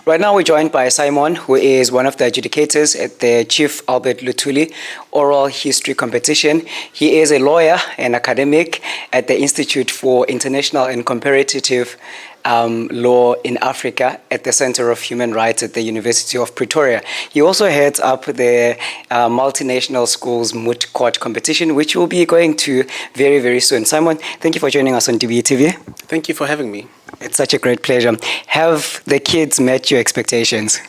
Right now we're joined by Simon, who is one of the adjudicators at the Chief Albert Luthuli Oral History Competition. He is a lawyer and academic at the Institute for International and Comparative Law in Africa at the Center of Human Rights at the University of Pretoria. He also heads up the Multinational Schools Moot Court Competition, which we'll be going to very, very soon. Simon, thank you for joining us on DBTV. Thank you for having me. It's such a great pleasure. Have the kids met your expectations?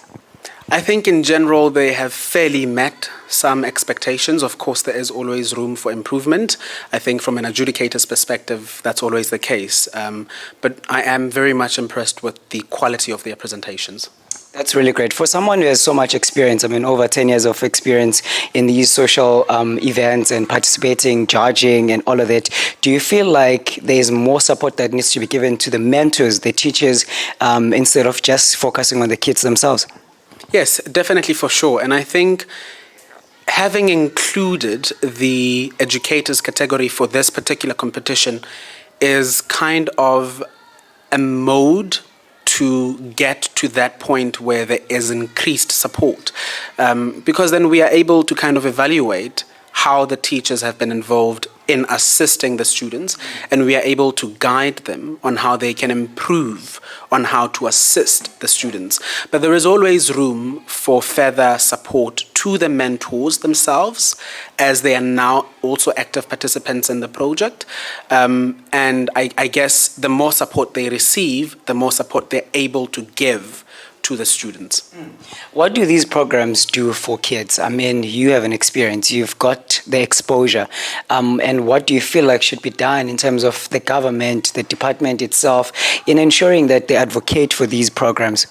I think in general they have fairly met some expectations. Of course, there is always room for improvement. I think from an adjudicator's perspective, that's always the case. But I am very much impressed with the quality of their presentations. That's really great. For someone who has so much experience, I mean, over 10 years of experience in these social events and participating, judging, and all of that, do you feel like there's more support that needs to be given to the mentors, the teachers, instead of just focusing on the kids themselves? Yes, definitely, for sure. And I think having included the educators category for this particular competition is kind of a mode to get to that point where there is increased support, because then we are able to kind of evaluate how the teachers have been involved in assisting the students, and we are able to guide them on how they can improve on how to assist the students. But there is always room for further support to the mentors themselves, as they are now also active participants in the project. And I guess the more support they receive, the more support they're able to give to the students. What do these programs do for kids? I mean, you have an experience, you've got the exposure, and what do you feel like should be done in terms of the government, the department itself, in ensuring that they advocate for these programs?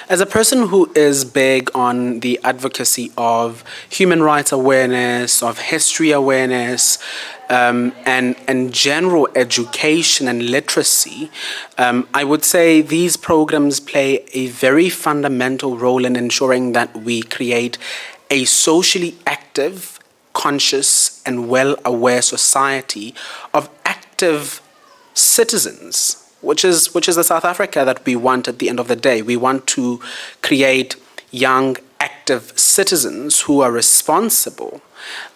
As a person who is big on the advocacy of human rights awareness, of history awareness, and general education and literacy, I would say these programs play a very fundamental role in ensuring that we create a socially active, conscious, and well-aware society of active citizens, which is the South Africa that we want at the end of the day. We want to create young, active citizens who are responsible.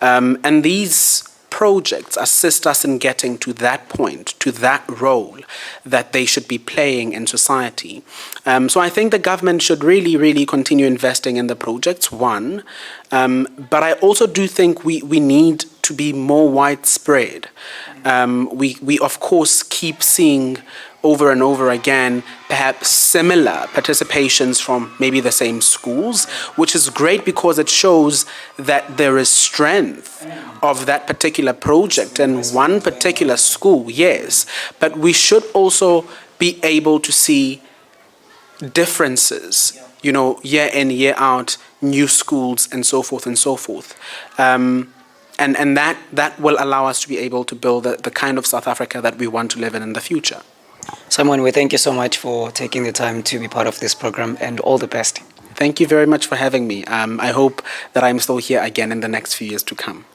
And these projects assist us in getting to that point, to that role that they should be playing in society. So I think the government should really continue investing in the projects, one. But I also do think we need to be more widespread. We of course keep seeing over and over again perhaps similar participations from maybe the same schools, which is great because it shows that there is strength of that particular project and one particular school, yes. But we should also be able to see differences, you know, year in, year out, new schools and so forth and so forth. And that will allow us to be able to build the kind of South Africa that we want to live in the future. Simon, we thank you so much for taking the time to be part of this program, and all the best. Thank you very much for having me. I hope that I'm still here again in the next few years to come.